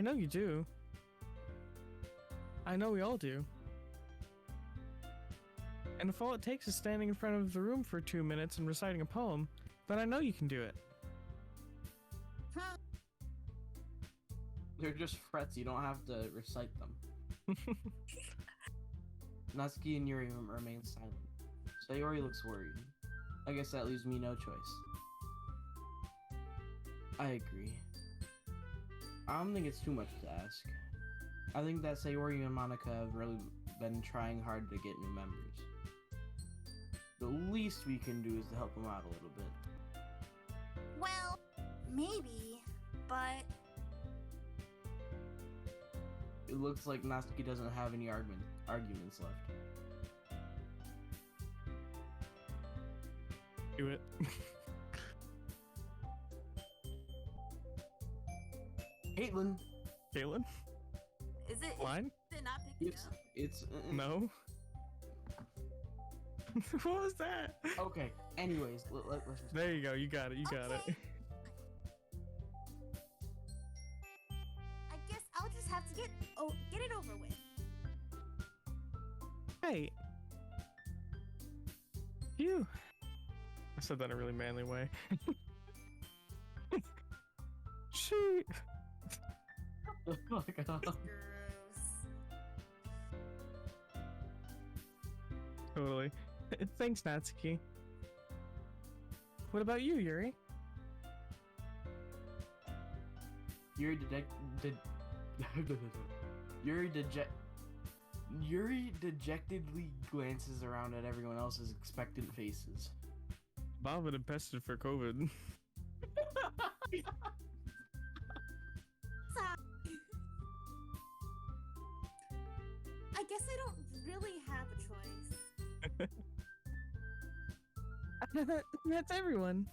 know you do. I know we all do. And if all it takes is standing in front of the room for 2 minutes and reciting a poem, then I know you can do it. They're just frets, you don't have to recite them. Natsuki and Yuri remain silent. Sayori looks worried. I guess that leaves me no choice. I agree. I don't think it's too much to ask. I think that Sayori and Monica have really been trying hard to get new members. The least we can do is to help them out a little bit. Well, maybe, but... It looks like Natsuki doesn't have any arguments left. Do it. Caitlin! Caitlin? Is it Line? not picking up? It's No. What was that? Okay, anyways, let's just... There you go, you got it, you got it. I guess I'll just have to get it over with. Hey. You. I said that in a really manly way. Shoot. Oh my god. Gross. Totally. Thanks, Natsuki. What about you, Yuri? Yuri Yuri dejectedly glances around at everyone else's expectant faces. Bob had tested for COVID. I guess I don't really have a choice. That's everyone.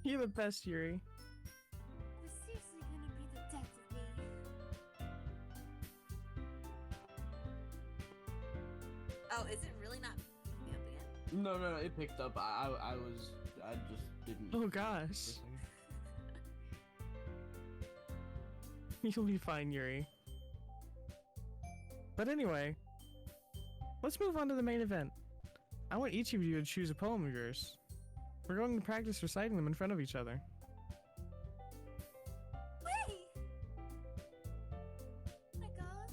You're the best, Yuri. This is seriously gonna be the death of me. Oh, is it really not picking up again? No, it picked up. I just didn't. Oh gosh. You'll be fine, Yuri. But anyway, let's move on to the main event. I want each of you to choose a poem of yours. We're going to practice reciting them in front of each other. Wait! Oh my god.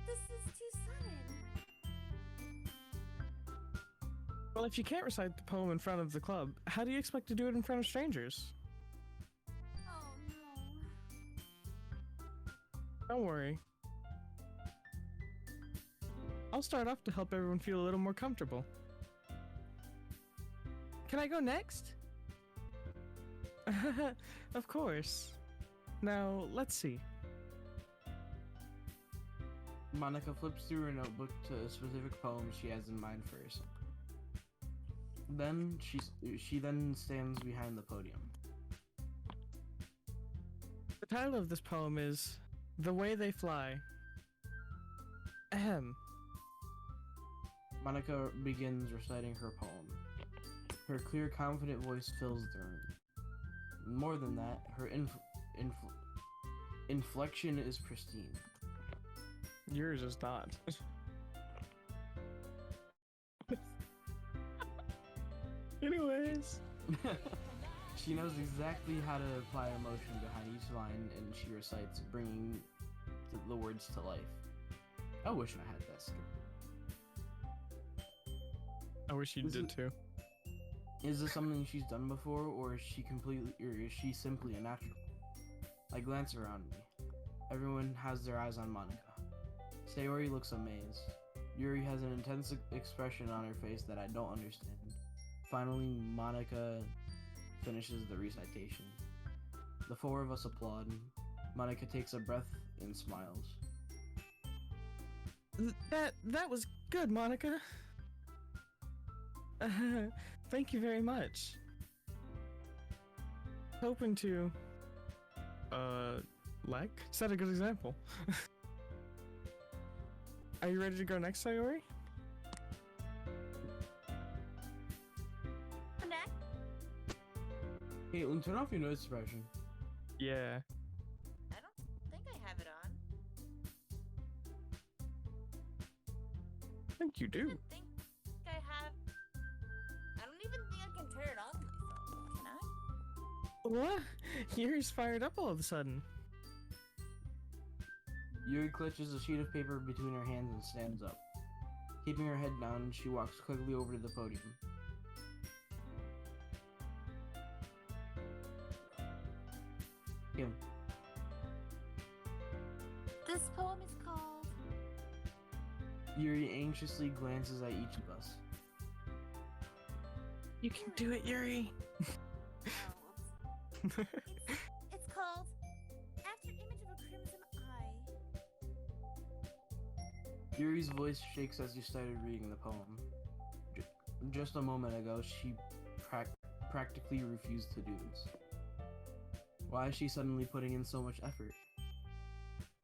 This is too sudden. Well, if you can't recite the poem in front of the club, how do you expect to do it in front of strangers? Oh no. Don't worry. I'll start off to help everyone feel a little more comfortable. Can I go next? Of course. Now, let's see. Monica flips through her notebook to a specific poem she has in mind first. Then she then stands behind the podium. The title of this poem is The Way They Fly. Ahem. Monica begins reciting her poem. Her clear, confident voice fills the room. More than that, her inflection is pristine. Yours is not. Anyways. She knows exactly how to apply emotion behind each line, and she recites, bringing the words to life. I wish I had that skill. I wish you did too. Is this something she's done before, or is she simply a natural? I glance around me. Everyone has their eyes on Monica. Sayori looks amazed. Yuri has an intense expression on her face that I don't understand. Finally, Monica finishes the recitation. The four of us applaud. Monica takes a breath and smiles. That was good, Monica. Thank you very much. Hoping to, set a good example. Are you ready to go next, Sayori? I'm back. Caitlin, turn off your noise suppression. Yeah. I don't think I have it on. I think you I do. don't think I have. I don't even think I can turn it on my phone. Can I? What? Yuri's fired up all of a sudden. Yuri clutches a sheet of paper between her hands and stands up. Keeping her head down, she walks quickly over to the podium. Kim, This poem is called. Yuri anxiously glances at each of us. You can do it, Yuri. Oh, whoops. It's called After Image of a Crimson Eye. Yuri's voice shakes as you started reading the poem. Just a moment ago, she practically refused to do this. Why is she suddenly putting in so much effort?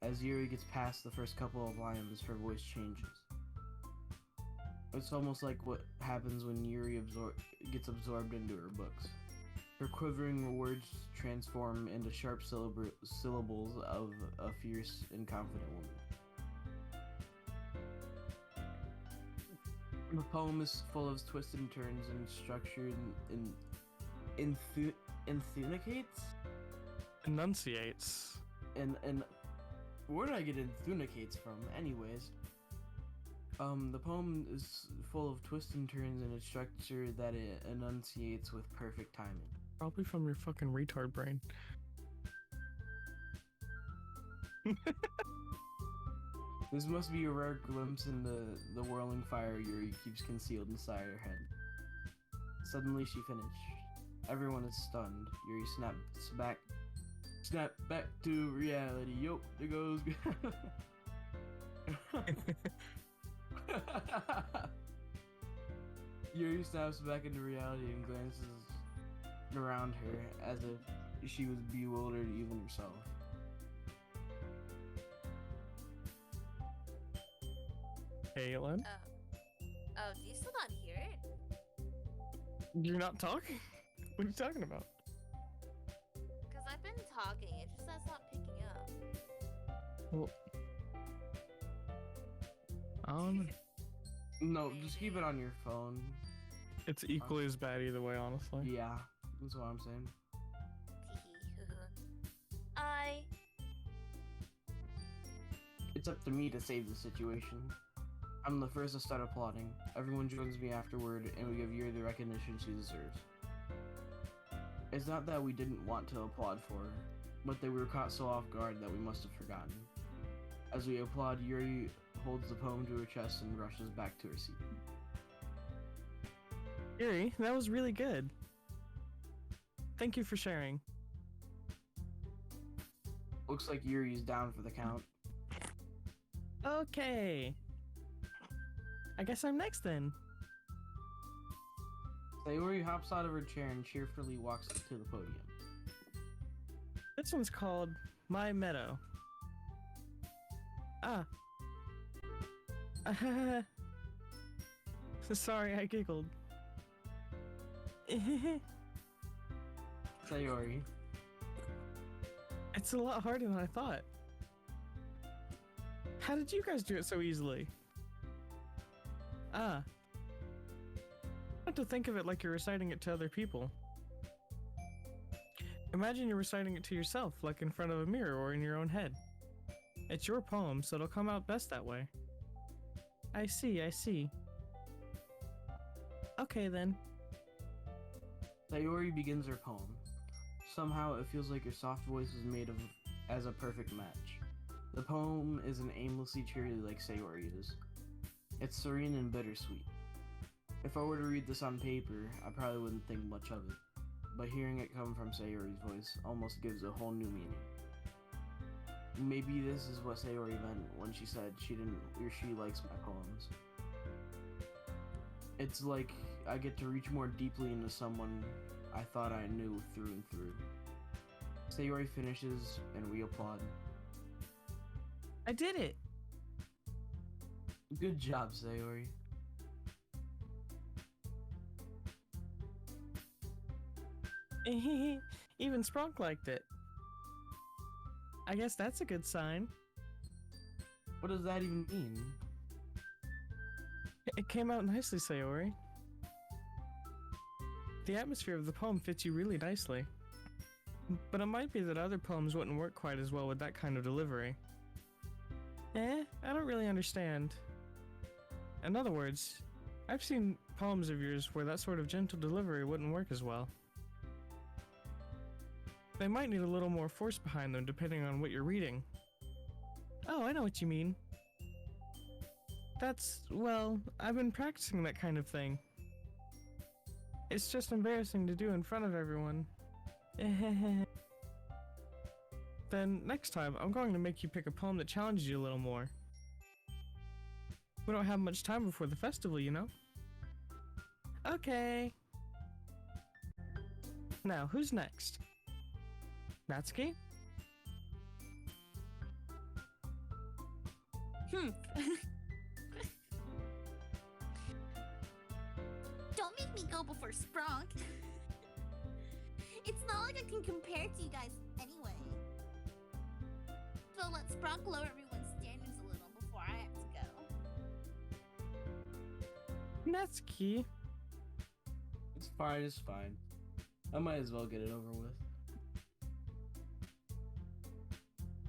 As Yuri gets past the first couple of lines, her voice changes. It's almost like what happens when Yuri gets absorbed into her books. Her quivering words transform into sharp syllables of a fierce and confident woman. The poem is full of twists and turns and structure and enthusicates? Enunciates. And where did I get enthusicates from? Anyways, the poem is full of twists and turns and a structure that it enunciates with perfect timing. Probably from your fucking retard brain. This must be a rare glimpse into the whirling fire Yuri keeps concealed inside her head. Suddenly she finished. Everyone is stunned. Yuri snap back to reality. Yo, there goes. Yuri snaps back into reality and glances around her as if she was bewildered even herself. Caitlin? Oh, do you still not hear it? You're not talking? What are you talking about? Because I've been talking, it just that's not picking up. Well, No, just keep it on your phone. it's equally as bad either way, honestly. Yeah, that's what I'm saying. I It's up to me to save the situation. I'm the first to start applauding. Everyone joins me afterward, and we give Yuri the recognition she deserves. It's not that we didn't want to applaud for her, but that we were caught so off guard that we must have forgotten. As we applaud, Yuri holds the poem to her chest and rushes back to her seat. Yuri, that was really good. Thank you for sharing. Looks like Yuri's down for the count. Okay. I guess I'm next then. Sayori hops out of her chair and cheerfully walks to the podium. This one's called My Meadow. Ah. Sorry, I giggled. Sayori, It's a lot harder than I thought. How did you guys do it so easily? Ah. Not to think of it like you're reciting it to other people. Imagine you're reciting it to yourself, like in front of a mirror or in your own head. It's your poem, so it'll come out best that way. I see, I see. Okay then. Sayori begins her poem. Somehow it feels like your soft voice was made of as a perfect match. The poem isn't aimlessly cheery like Sayori is. It's serene and bittersweet. If I were to read this on paper, I probably wouldn't think much of it, but hearing it come from Sayori's voice almost gives a whole new meaning. Maybe this is what Sayori meant when she said she likes my poems. It's like I get to reach more deeply into someone I thought I knew through and through. Sayori finishes and we applaud. I did it! Good job, Sayori. Even Sprunk liked it. I guess that's a good sign. What does that even mean? It came out nicely, Sayori. The atmosphere of the poem fits you really nicely. But it might be that other poems wouldn't work quite as well with that kind of delivery. I don't really understand. In other words, I've seen poems of yours where that sort of gentle delivery wouldn't work as well. They might need a little more force behind them depending on what you're reading. Oh, I know what you mean. Well, I've been practicing that kind of thing. It's just embarrassing to do in front of everyone. Then, next time, I'm going to make you pick a poem that challenges you a little more. We don't have much time before the festival, you know? Okay. Now, who's next? Natsuki? Don't make me go before Sprunk. It's not like I can compare to you guys anyway. So let Sprunk lower everyone's standards a little before I have to go. Natsuki? It's fine, it's fine. I might as well get it over with.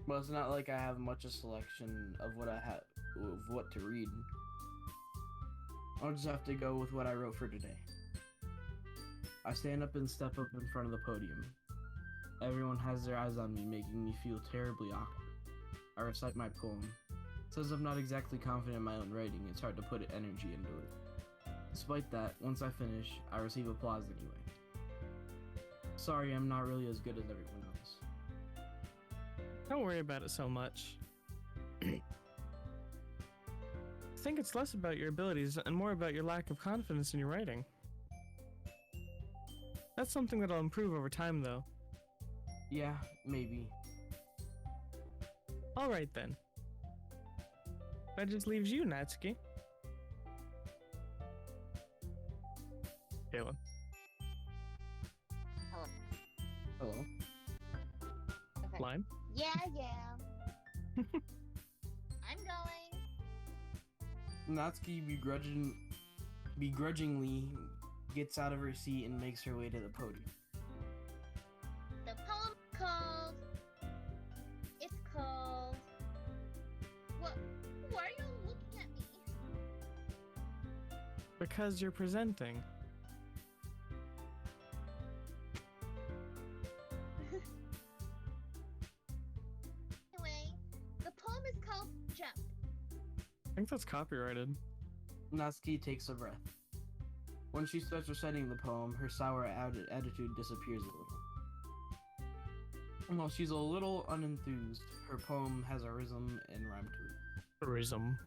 Well, it's not like I have much a selection of what to read. I'll just have to go with what I wrote for today. I stand up and step up in front of the podium. Everyone has their eyes on me, making me feel terribly awkward. I recite my poem. Since I'm not exactly confident in my own writing, it's hard to put energy into it. Despite that, once I finish, I receive applause anyway. Sorry, I'm not really as good as everyone else. Don't worry about it so much. I think it's less about your abilities and more about your lack of confidence in your writing. That's something that'll improve over time, though. Yeah, maybe. Alright then. That just leaves you, Natsuki. Kaylin. Hello. Okay. Line? Yeah. I'm going. Natsuki begrudgingly gets out of her seat and makes her way to the podium. The poem called. It's called. What? Why are you looking at me? Because you're presenting. Anyway, the poem is called Jump. I think that's copyrighted. Natsuki takes a breath. When she starts reciting the poem, her sour attitude disappears a little. While she's a little unenthused, her poem has a rhythm and rhyme to it. Rhythm.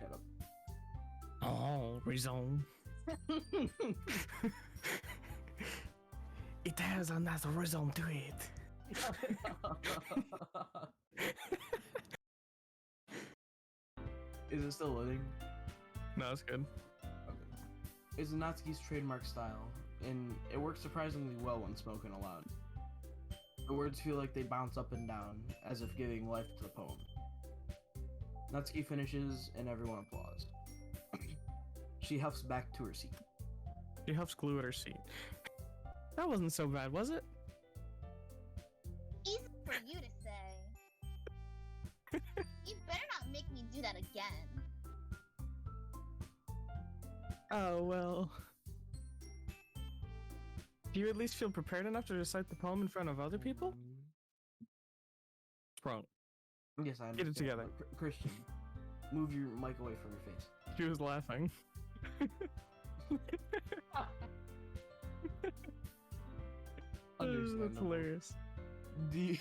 Shut up. Oh, rhythm. It has a nice rhythm to it. Is it still loading? No, it's good. Okay. It's Natsuki's trademark style, and it works surprisingly well when spoken aloud. The words feel like they bounce up and down, as if giving life to the poem. Natsuki finishes, and everyone applauds. She huffs back to her seat. She helps glue at her seat. That wasn't so bad, was it? Easy for you to say. You better not make me do that again. Oh, well. Do you at least feel prepared enough to recite the poem in front of other people? Sprung. Yes, I understand. Get it together. Christian, move your mic away from your face. She was laughing. That's Understandable. hilarious. Do you...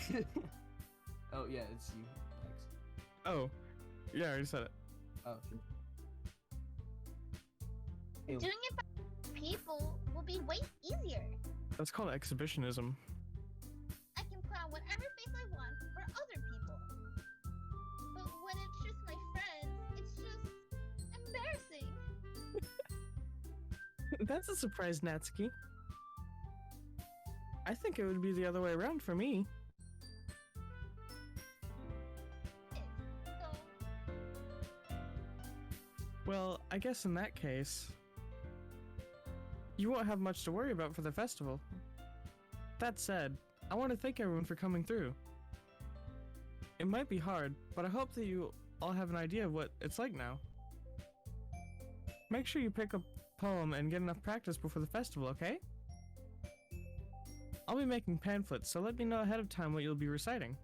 Oh, yeah, it's you. Next. Oh, yeah, I already said it. Oh, sure. Hey, Doing it by people will be way easier. That's called exhibitionism. I can put on whatever face I want for other people. But when it's just my friends, it's just embarrassing. That's a surprise, Natsuki. I think it would be the other way around for me. So, Well, I guess in that case, you won't have much to worry about for the festival. That said, I want to thank everyone for coming through. It might be hard, but I hope that you all have an idea of what it's like now. Make sure you pick a poem and get enough practice before the festival, okay? I'll be making pamphlets, so let me know ahead of time what you'll be reciting.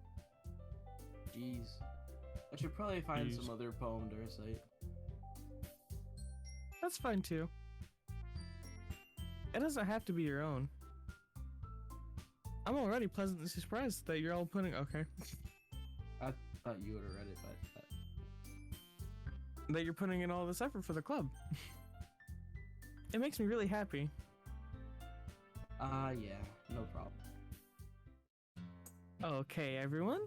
Jeez. I should probably find Jeez. some other poem to recite. That's fine too. It doesn't have to be your own. I'm already pleasantly surprised that you're all putting. Okay. I thought you would have read it, but That you're putting in all this effort for the club. It makes me really happy. yeah, no problem. Okay, everyone.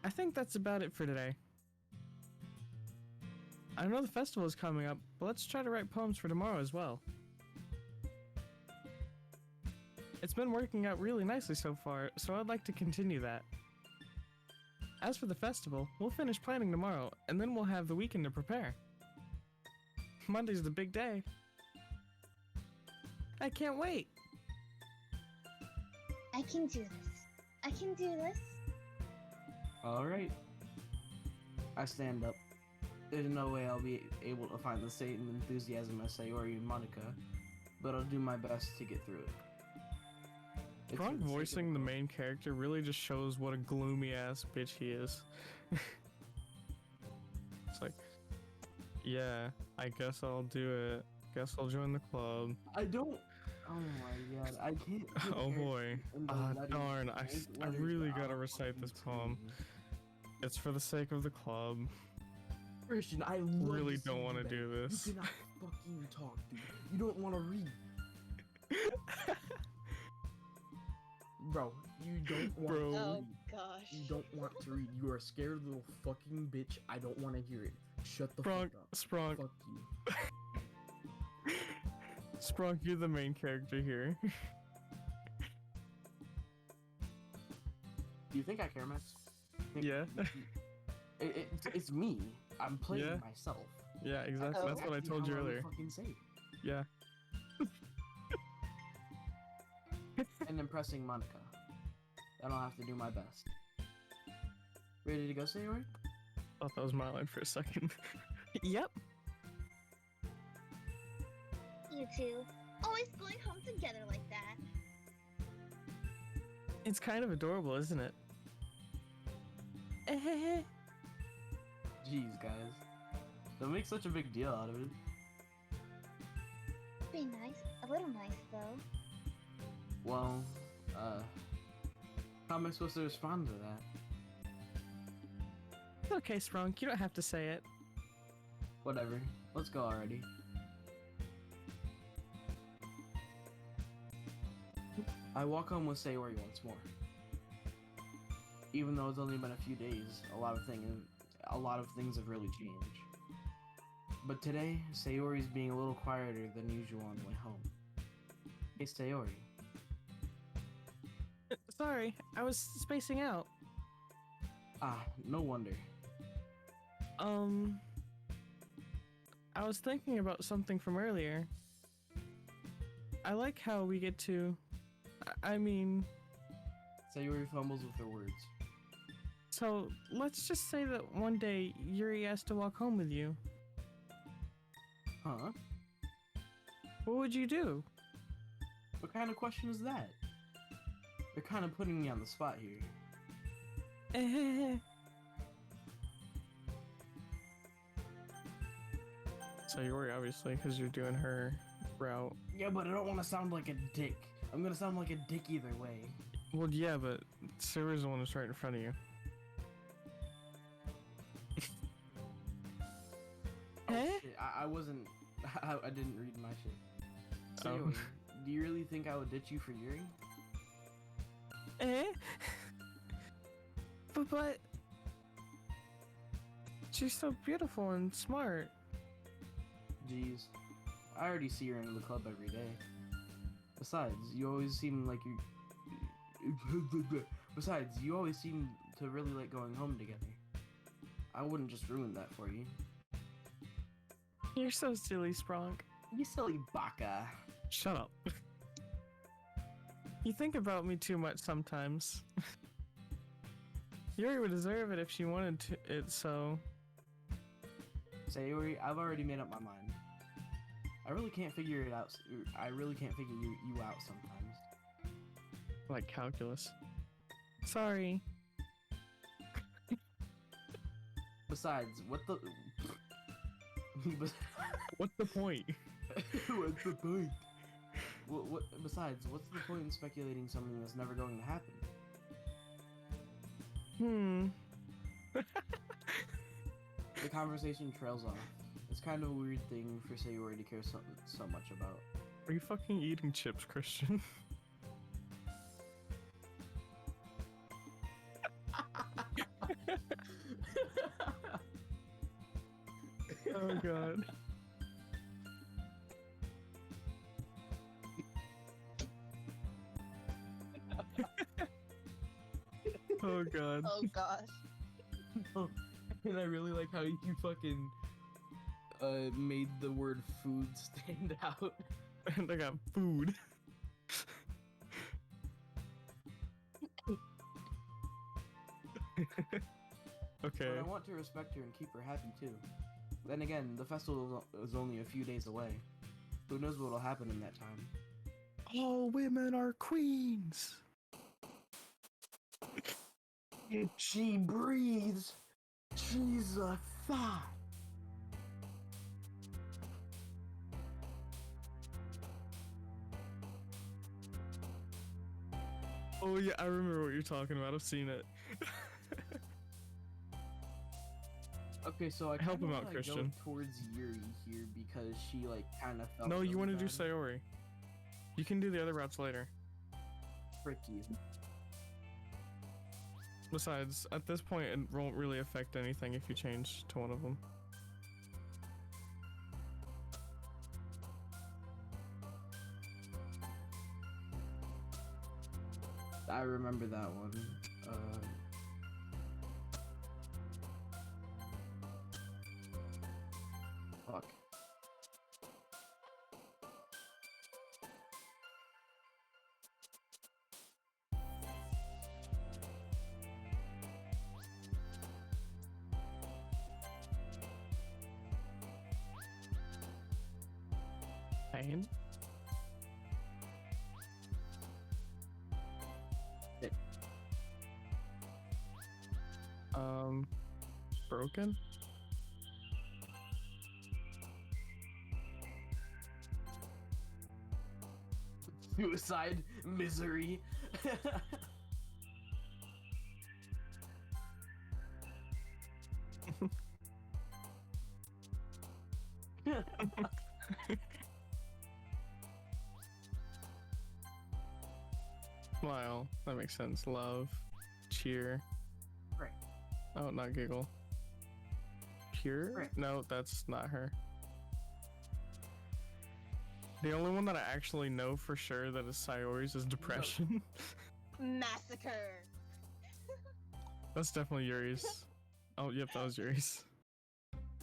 I think that's about it for today. I know the festival is coming up, but let's try to write poems for tomorrow as well. It's been working out really nicely so far, so I'd like to continue that. As for the festival, we'll finish planning tomorrow, and then we'll have the weekend to prepare. Monday's the big day. I can't wait! I can do this. I can do this. Alright. I stand up. There's no way I'll be able to find the same enthusiasm as Sayori and Monica, but I'll do my best to get through it. It's for Bronk the sake of voicing the main character really just shows what a gloomy ass bitch he is. It's like, yeah, I guess I'll do it. Guess I'll join the club. I don't. Oh my god, I can't. put Oh boy. characters in the Ah, letters darn, I blank letters really that gotta are recite this fucking poem. too. It's for the sake of the club. Christian, I Really don't want to do this. You cannot fucking talk, dude. You don't want to read. Bro, you don't want Bro. to Oh read. gosh. You don't want to read. You are a scared little fucking bitch. I don't want to hear it. Shut the Spronk, fuck up. Spronk, Fuck you. Spronk, you're the main character here. Do you think I care, Max? Yeah. It's me. I'm playing Yeah. myself. Yeah, exactly. Oh. That's what I Exactly told you how I would earlier. fucking say it. Yeah. And impressing Monica. Then I'll have to do my best. Ready to go, Sayori? Thought that was my line for a second. Yep. You two, always going home together like that. It's kind of adorable, isn't it? Jeez, guys. Don't make such a big deal out of it. Be nice, a little nice though. Well, how am I supposed to respond to that? It's okay, Sprunk. You don't have to say it. Whatever. Let's go already. I walk home with Sayori once more. Even though it's only been a few days, a lot of things have really changed. But today, Sayori's being a little quieter than usual on the way home. Hey, Sayori. Sorry, I was spacing out. Ah, no wonder. I was thinking about something from earlier. I like how we get to... I mean... Sayori fumbles with her words. So, let's just say that one day Yuri has to walk home with you. Huh? What would you do? What kind of question is that? You're kind of putting me on the spot here. So Yuri, obviously, because you're doing her route. Yeah, but I don't want to sound like a dick. I'm gonna sound like a dick either way. Well, yeah, but Sarah's the one who's right in front of you. Oh, Eh? shit. I wasn't. I didn't read my shit. Oh. Sayori, do you really think I would ditch you for Yuri? Eh? But... She's so beautiful and smart. Jeez. I already see her in the club every day. Besides, you always seem like you. Besides, you always seem to really like going home together. I wouldn't just ruin that for you. You're so silly, Spronk. You silly baka. Shut up. You think about me too much sometimes. Yuri would deserve it if she wanted to it, so... Sayori, I've already made up my mind. I really can't figure it out. I really can't figure you out sometimes. Like calculus. Sorry. Besides, what the... What's the point? What's the point? Besides, what's the point in speculating something that's never going to happen? The conversation trails off. It's kind of a weird thing for Sayori to care so much about. Are you fucking eating chips, Christian? Oh god. Oh god. Oh gosh. And I really like how you fucking made the word food stand out. And I got food. Okay. But I want to respect her and keep her happy too. Then again, the festival is only a few days away. Who knows what'll happen in that time? All women are queens. If she breathes, she's a thought. Oh yeah, I remember what you're talking about. I've seen it. Okay, so I Help kinda him out, wanna Christian. go towards Yuri here because she like kind of felt. No, you want to do bad. Sayori. You can do the other routes later. Frick you. Besides, at this point, it won't really affect anything if you change to one of them. I remember that one. Fuck. Pain? Broken? Suicide, misery. Smile. That makes sense. Love. Cheer. Right. Oh, not giggle. Pure? Right. No, that's not her. The only one that I actually know for sure that is Sayori's is depression. Massacre. That's definitely Yuri's. Oh, yep, that was Yuri's.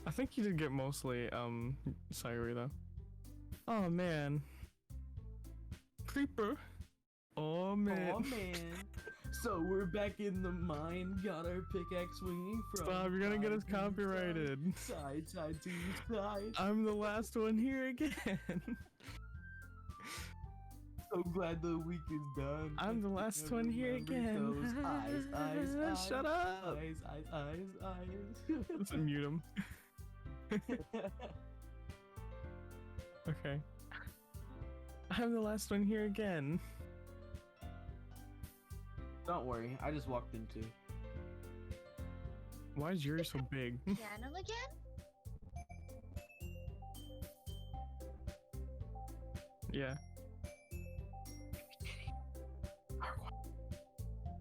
I think you did get mostly, Sayori though. Oh man. Creeper. Oh man. Oh man. So we're back in the mine, got our pickaxe swinging from Stop, you're gonna get us side to copyrighted. side to side. I'm the last one here again. So glad the week is done. I'm the last one here again. Those eyes, Shut up. eyes. Let's mute him. Okay. I'm the last one here again. Don't worry, I just walked in too. Why is Yuri so big? Piano again? Yeah.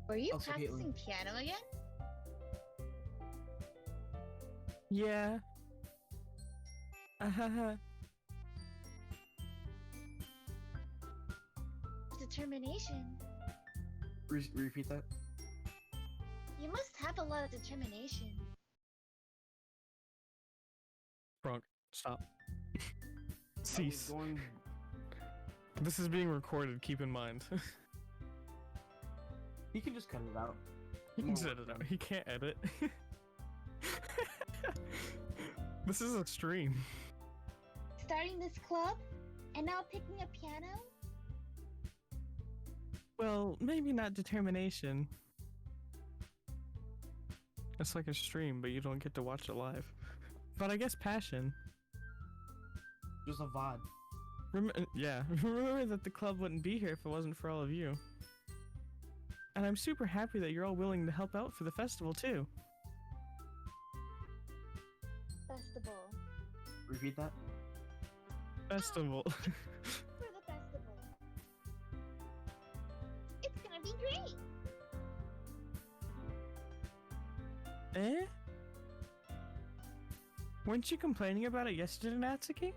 Were you Also, practicing piano again? Yeah. determination. Repeat that. You must have a lot of determination. Frog, stop. I was Cease. going. This is being recorded, keep in mind. He can just cut it out. He can More set work it out. done. He can't edit. This is a stream. Starting this club, and now picking a piano? Well, maybe not determination. It's like a stream, but you don't get to watch it live. But I guess passion. Just a VOD. Yeah, remember that the club wouldn't be here if it wasn't for all of you. And I'm super happy that you're all willing to help out for the festival too. Festival. Repeat that. Festival. For the festival. It's gonna be great! Eh? Weren't you complaining about it yesterday, Natsuki?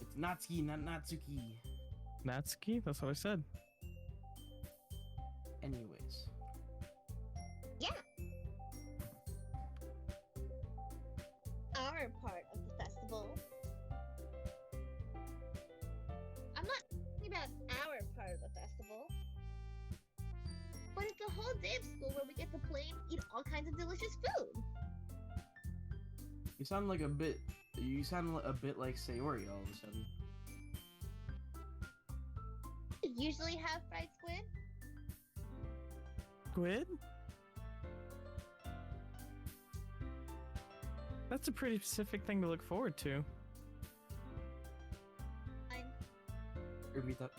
It's Natsuki, not Natsuki. Natsuki? That's what I said. Anyways. Yeah! Our part of the festival. I'm not talking about our part of the festival. But it's a whole day of school where we get to play and eat all kinds of delicious food. You sound like a bit. You sound a bit like Sayori all of a sudden. We usually have fried squid. Squid? That's a pretty specific thing to look forward to. Repeat that.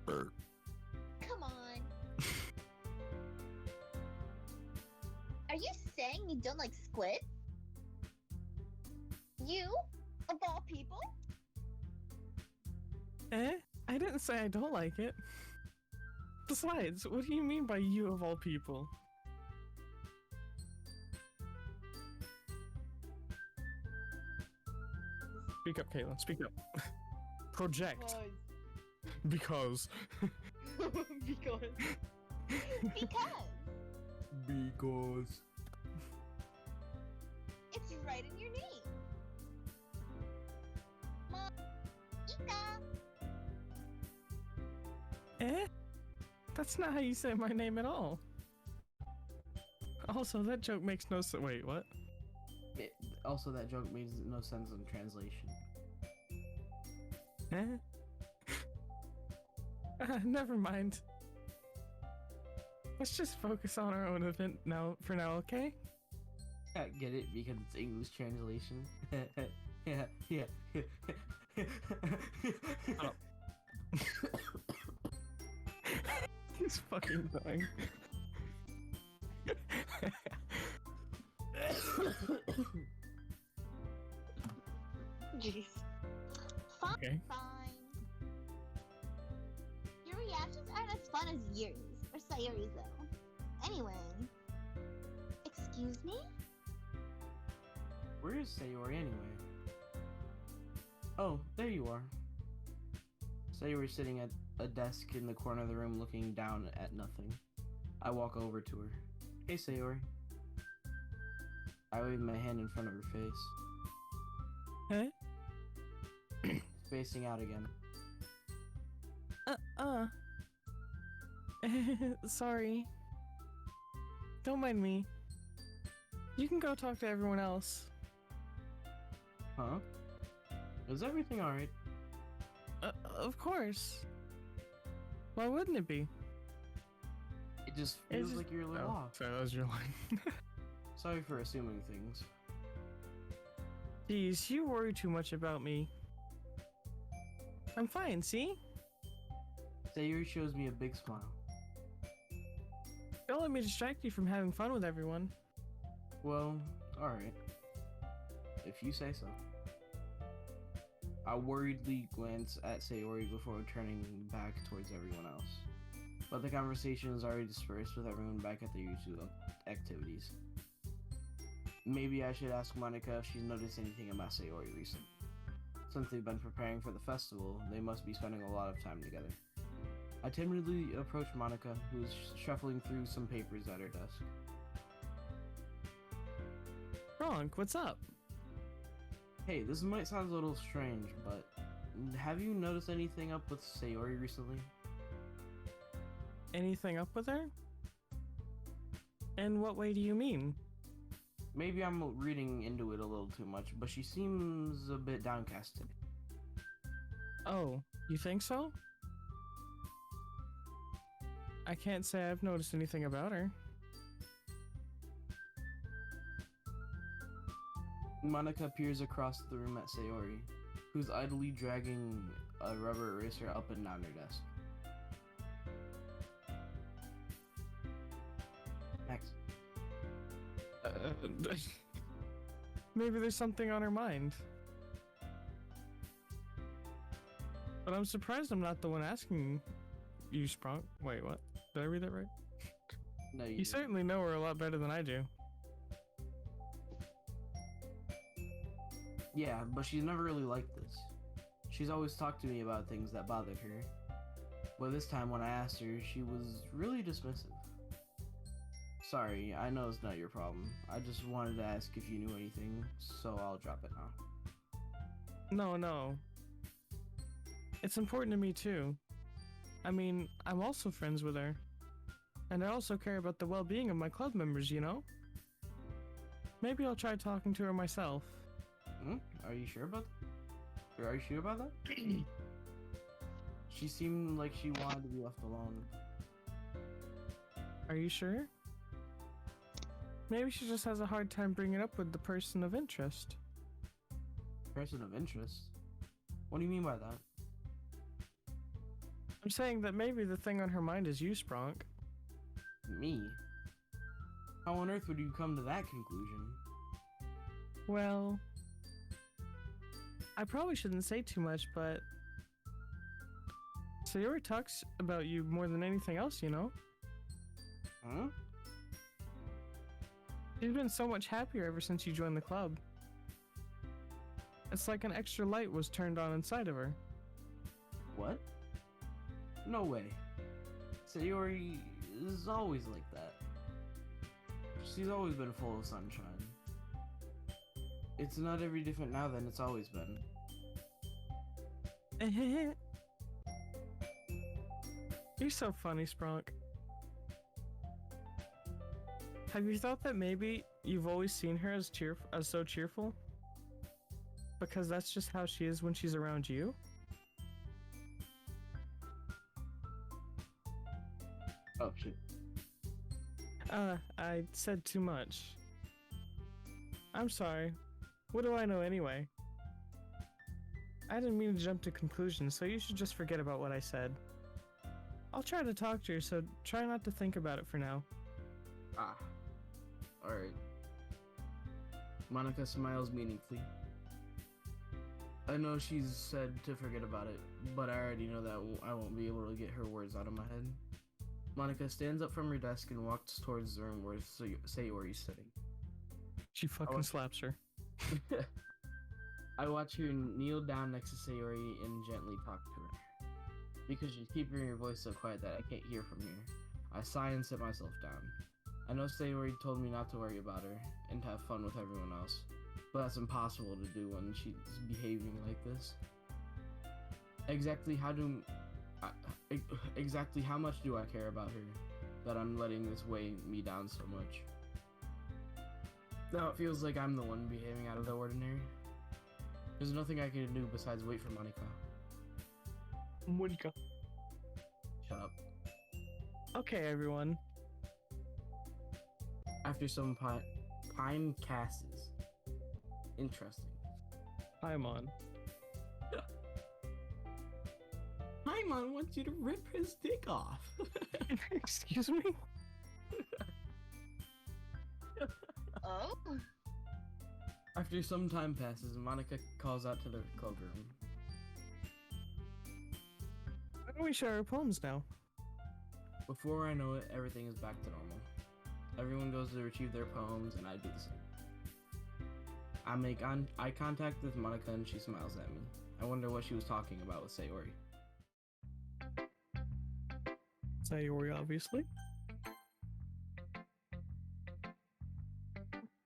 Come on. Are you saying you don't like squid? You? Of all people? Eh? I didn't say I don't like it. Besides, what do you mean by you of all people? Speak up, Caitlin, speak up. Project. Because. Because. Because. Because. It's right in your name. Ika. Eh? That's not how you say my name at all. Also, that joke makes no sense. Wait, what? Also, that joke makes no sense in translation. Eh? Never mind. Let's just focus on our own event now, for now, okay? Yeah, get it? Because it's English translation. yeah. Oh. He's fucking dying. Jeez. Fine. Okay. Fine. Your reactions aren't as fun as yours, or Sayori's though. Anyway. Excuse me? Where is Sayori anyway? Oh, there you are. Sayori's sitting at a desk in the corner of the room looking down at nothing. I walk over to her. Hey, Sayori. I wave my hand in front of her face. Eh? Spacing out again. Sorry. Don't mind me. You can go talk to everyone else. Huh? Is everything alright? Of course. Why wouldn't it be? It just It's feels just- like you're a little off. Sorry, that was your line. Sorry for assuming things. Jeez, you worry too much about me. I'm fine, see? Sayori shows me a big smile. Don't let me distract you from having fun with everyone. Well, alright. If you say so. I worriedly glance at Sayori before turning back towards everyone else. But the conversation is already dispersed with everyone back at their usual activities. Maybe I should ask Monica if she's noticed anything about Sayori recently. Since they've been preparing for the festival, they must be spending a lot of time together. I timidly approach Monica, who is shuffling through some papers at her desk. Bronk, what's up? Hey, this might sound a little strange, but have you noticed anything up with Sayori recently? Anything up with her? In what way do you mean? Maybe I'm reading into it a little too much, but she seems a bit downcast today. Oh, you think so? I can't say I've noticed anything about her. Monica peers across the room at Sayori, who's idly dragging a rubber eraser up and down her desk. Next. Maybe there's something on her mind. But I'm surprised I'm not the one asking you, Sprunk. Wait, what? Did I read that right? No, You didn't. certainly know her a lot better than I do. Yeah, but she's never really liked this. She's always talked to me about things that bothered her. But this time when I asked her, she was really dismissive. Sorry, I know it's not your problem. I just wanted to ask if you knew anything, so I'll drop it now. No. It's important to me too. I mean, I'm also friends with her. And I also care about the well-being of my club members, you know? Maybe I'll try talking to her myself. Are you sure about that? Are you sure about that? She seemed like she wanted to be left alone. Are you sure? Maybe she just has a hard time bringing it up with the person of interest. Person of interest? What do you mean by that? I'm saying that maybe the thing on her mind is you, Spronk. Me? How on earth would you come to that conclusion? Well, I probably shouldn't say too much, but Sayori talks about you more than anything else, you know? Huh? She's been so much happier ever since you joined the club. It's like an extra light was turned on inside of her. What? No way. Sayori is always like that. She's always been full of sunshine. It's not every different now than it's always been. You're so funny, Spronk. Have you thought that maybe you've always seen her as so cheerful? Because that's just how she is when she's around you? Oh shit. I said too much. I'm sorry. What do I know anyway? I didn't mean to jump to conclusions, so you should just forget about what I said. I'll try to talk to her, so try not to think about it for now. Ah. Alright. Monica smiles meaningfully. I know she's said to forget about it, but I already know that I won't be able to get her words out of my head. Monica stands up from her desk and walks towards the room where Sayori's sitting. She fucking slaps her. I watch her kneel down next to Sayori and gently talk to her. Because she's keeping her voice so quiet that I can't hear from here, I sigh and sit myself down. I know Sayori told me not to worry about her and to have fun with everyone else, but that's impossible to do when she's behaving like this. Exactly how much do I care about her that I'm letting this weigh me down so much? Now it feels like I'm the one behaving out of the ordinary. There's nothing I can do besides wait for Monica. Monica. Shut up. Okay, everyone. After some time passes. Interesting. Paimon. Paimon wants you to rip his dick off. Excuse me? Oh? After some time passes, Monica calls out to the club room. Why don't we share our poems now? Before I know it, everything is back to normal. Everyone goes to retrieve their poems, and I do the same. I make eye contact with Monica, and she smiles at me. I wonder what she was talking about with Sayori. Sayori, obviously.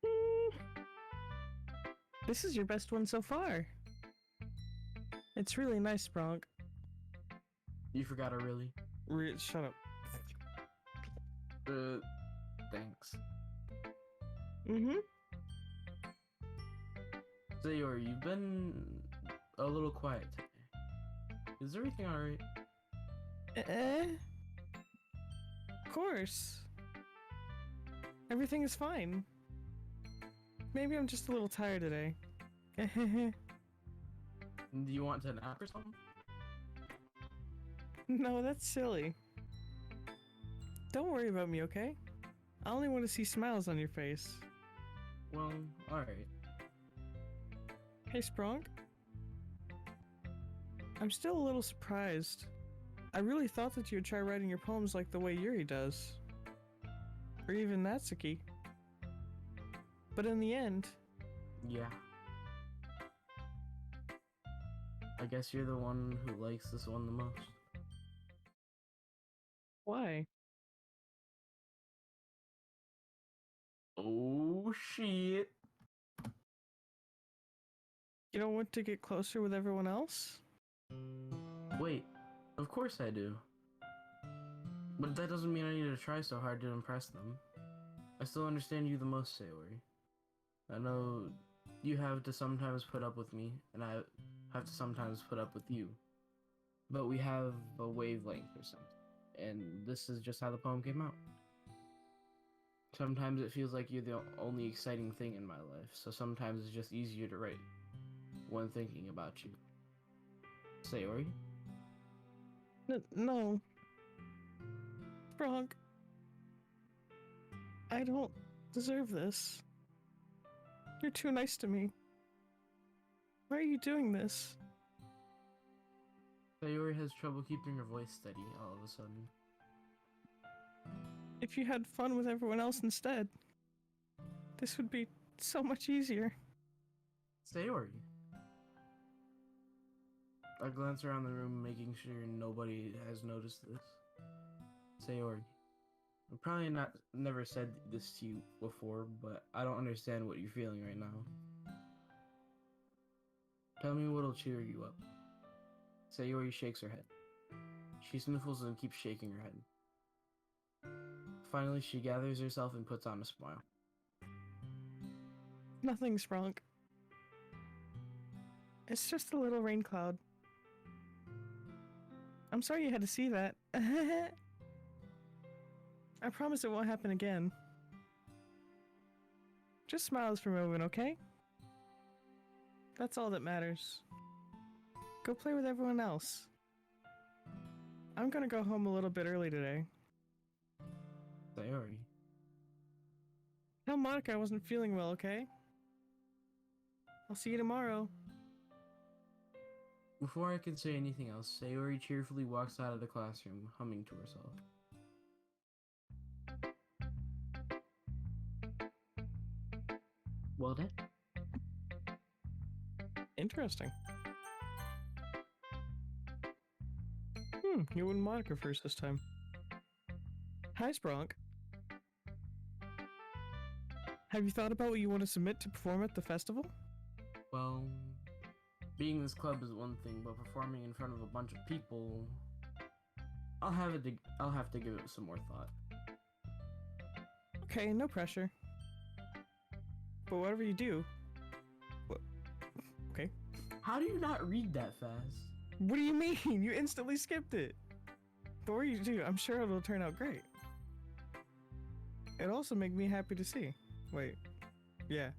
Hmm, This is your best one so far. It's really nice, Bronk. You forgot a really? Shut up. Thanks. Mm-hmm. Sayori, you've been a little quiet today. Is everything alright? Of course. Everything is fine. Maybe I'm just a little tired today. Do you want to nap or something? No, that's silly. Don't worry about me, okay? I only want to see smiles on your face. Well, alright. Hey, Sprunk. I'm still a little surprised. I really thought that you would try writing your poems like the way Yuri does. Or even Natsuki. But in the end, Yeah. I guess you're the one who likes this one the most. why? Oh shit. You don't want to get closer with everyone else? Wait, of course I do. But that doesn't mean I need to try so hard to impress them. I still understand you the most, Sayori. I know you have to sometimes put up with me, and I have to sometimes put up with you. But we have a wavelength or something, and this is just how the poem came out. Sometimes it feels like you're the only exciting thing in my life, so sometimes it's just easier to write when thinking about you. Sayori? No. Sprunk. I don't deserve this. You're too nice to me. Why are you doing this? Sayori has trouble keeping her voice steady all of a sudden. If you had fun with everyone else instead, this would be so much easier. Sayori. I glance around the room, making sure nobody has noticed this. Sayori. I've probably never said this to you before, but I don't understand what you're feeling right now. Tell me what'll cheer you up. Sayori shakes her head. She sniffles and keeps shaking her head. Finally, she gathers herself and puts on a smile. Nothing, Sprunk. It's just a little rain cloud. I'm sorry you had to see that. I promise it won't happen again. Just smiles for a moment, okay? That's all that matters. Go play with everyone else. I'm gonna go home a little bit early today. Sayori. Tell Monica I wasn't feeling well, okay? I'll see you tomorrow. Before I can say anything else, Sayori cheerfully walks out of the classroom, humming to herself. Well then? Interesting. You and Monica first this time. Hi, Sprunk. Have you thought about what you want to submit to perform at the festival? Well, being this club is one thing, but performing in front of a bunch of people, I'll have to give it some more thought. Okay, no pressure. But whatever you do... Okay. How do you not read that fast? What do you mean? You instantly skipped it. But whatever you do, I'm sure it'll turn out great. It'll also make me happy to see. Wait. Yeah.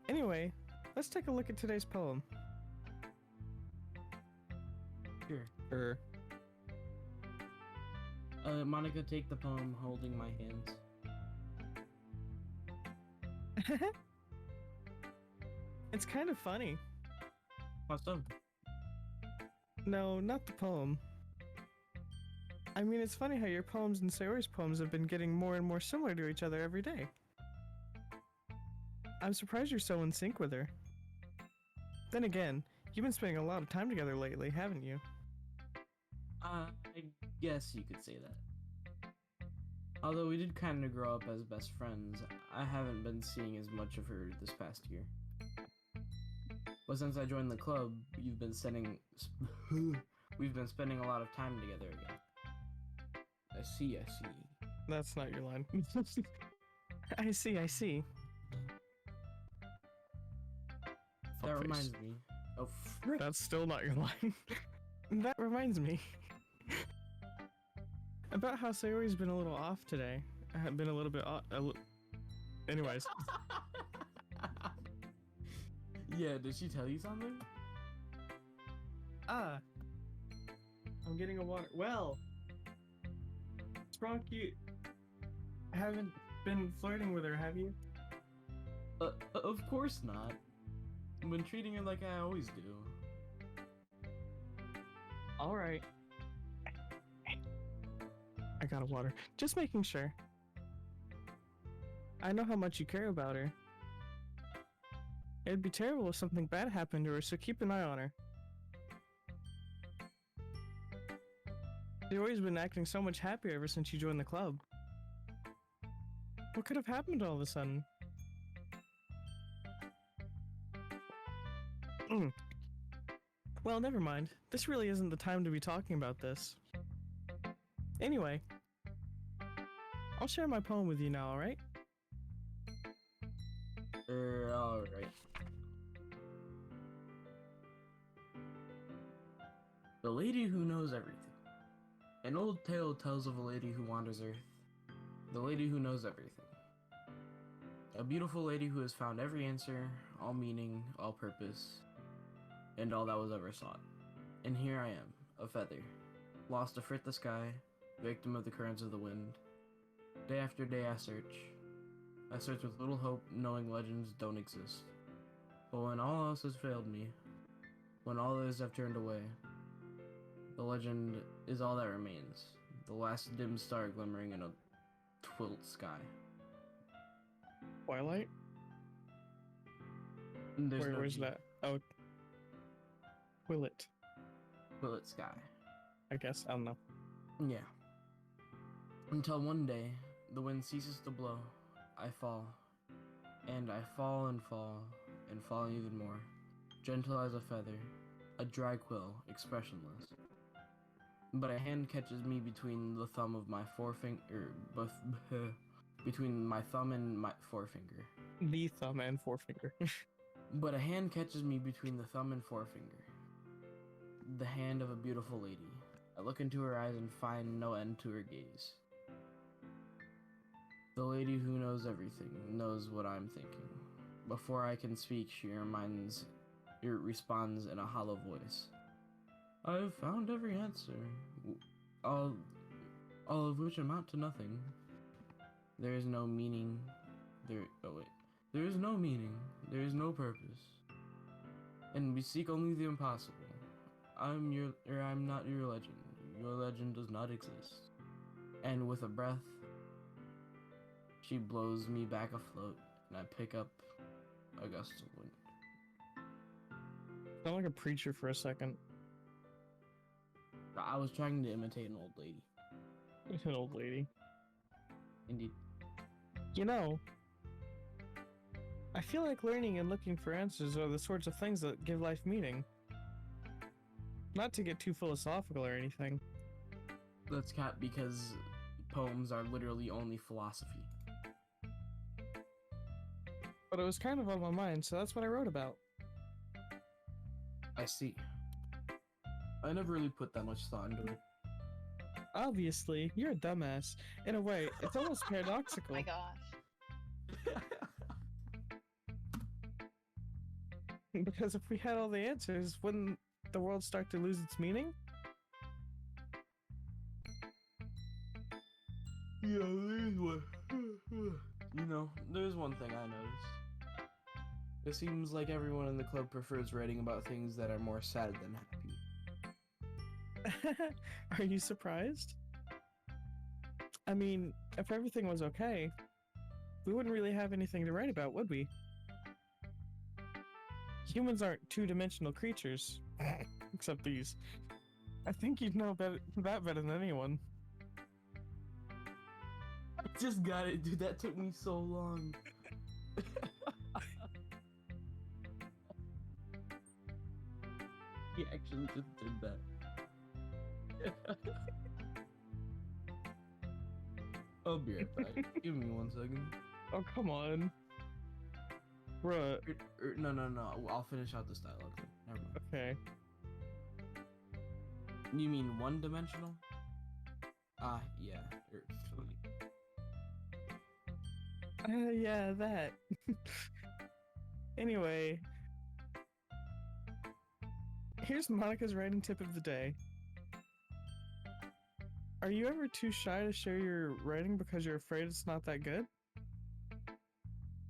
Anyway, let's take a look at today's poem. Sure. Monica, take the poem holding my hands. It's kind of funny. Awesome. No, not the poem. I mean, it's funny how your poems and Sayori's poems have been getting more and more similar to each other every day. I'm surprised you're so in sync with her. Then again, you've been spending a lot of time together lately, haven't you? I guess you could say that. Although we did kind of grow up as best friends, I haven't been seeing as much of her this past year. But since I joined the club, we've been spending a lot of time together again. I see. That's not your line. I see. That Fuckface. reminds me. Oh, frick. That's still not your line. That reminds me. About how Sayori's been a little off today. I've been a little bit off. Anyways. Yeah, did she tell you something? I'm getting a water. Well, Spronk, you haven't been flirting with her, have you? Of course not. I've been treating her like I always do. Alright. I got a water. Just making sure. I know how much you care about her. It'd be terrible if something bad happened to her, so keep an eye on her. You've always been acting so much happier ever since you joined the club. What could have happened all of a sudden? Well, never mind. This really isn't the time to be talking about this. Anyway, I'll share my poem with you now, alright? Alright. The Lady Who Knows Everything. An old tale tells of a lady who wanders Earth. The Lady Who Knows Everything. A beautiful lady who has found every answer, all meaning, all purpose, and all that was ever sought. And here I am, a feather, lost athwart the sky, victim of the currents of the wind. Day after day I search. I search with little hope, knowing legends don't exist. But when all else has failed me, when all others have turned away, the legend is all that remains, the last dim star glimmering in a twilit sky. Twilight? There's no Where's G. that? Oh. Twilit, Twilit sky. I guess. I don't know. Yeah. Until one day, the wind ceases to blow, I fall. And I fall and fall, and fall even more. Gentle as a feather, a dry quill, expressionless. But a hand catches me between the thumb of my forefinger, between my thumb and my forefinger. The thumb and forefinger. But a hand catches me between the thumb and forefinger. The hand of a beautiful lady. I look into her eyes and find no end to her gaze. The lady who knows everything knows what I'm thinking. Before I can speak, she responds in a hollow voice. I've found every answer, all of which amount to nothing. There is no meaning. There is no meaning. There is no purpose. And we seek only the impossible. I'm not your legend. Your legend does not exist. And with a breath, she blows me back afloat, and I pick up a gust of wind. Sound like a preacher for a second. I was trying to imitate an old lady. An old lady. Indeed. You know, I feel like learning and looking for answers are the sorts of things that give life meaning. Not to get too philosophical or anything. That's cap because poems are literally only philosophy. But it was kind of on my mind, so that's what I wrote about. I see. I never really put that much thought into it. Obviously, you're a dumbass. In a way, it's almost Oh paradoxical. my gosh. Because if we had all the answers, wouldn't the world start to lose its meaning? Yeah, there's one. You know, there's one thing I noticed. It seems like everyone in the club prefers writing about things that are more sad than happy. Are you surprised? I mean, if everything was okay, we wouldn't really have anything to write about, would we? Humans aren't two-dimensional creatures. Except these. I think you'd know that better than anyone. I just got it, dude. That took me so long. He actually just did that. I'll be right back. Give me 1 second. Oh, come on. Bruh, No. I'll finish out this dialogue. Never mind. okay. You mean one-dimensional? Yeah. Yeah, that. Anyway, here's Monica's writing tip of the day. Are you ever too shy to share your writing because you're afraid it's not that good?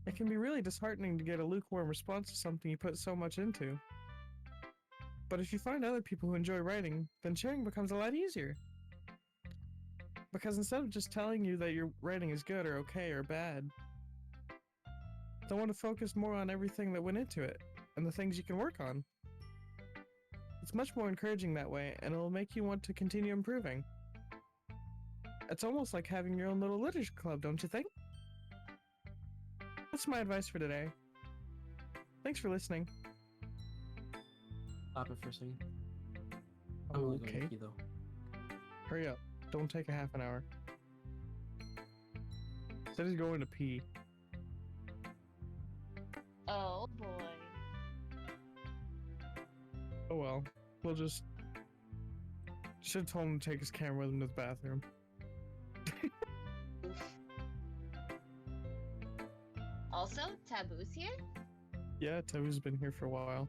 It can be really disheartening to get a lukewarm response to something you put so much into. But if you find other people who enjoy writing, then sharing becomes a lot easier. Because instead of just telling you that your writing is good or okay or bad, they'll want to focus more on everything that went into it and the things you can work on. It's much more encouraging that way, and it'll make you want to continue improving. It's almost like having your own little literature club, don't you think? That's my advice for today. Thanks for listening. Stop it for a second. I'm only going Okay. to pee though. Hurry up. Don't take a half an hour. Said he's going to pee. Oh boy. Oh well. We'll just... Should've told him to take his camera with him to the bathroom. Oof. Also, Taboo's here? Yeah, Taboo's been here for a while.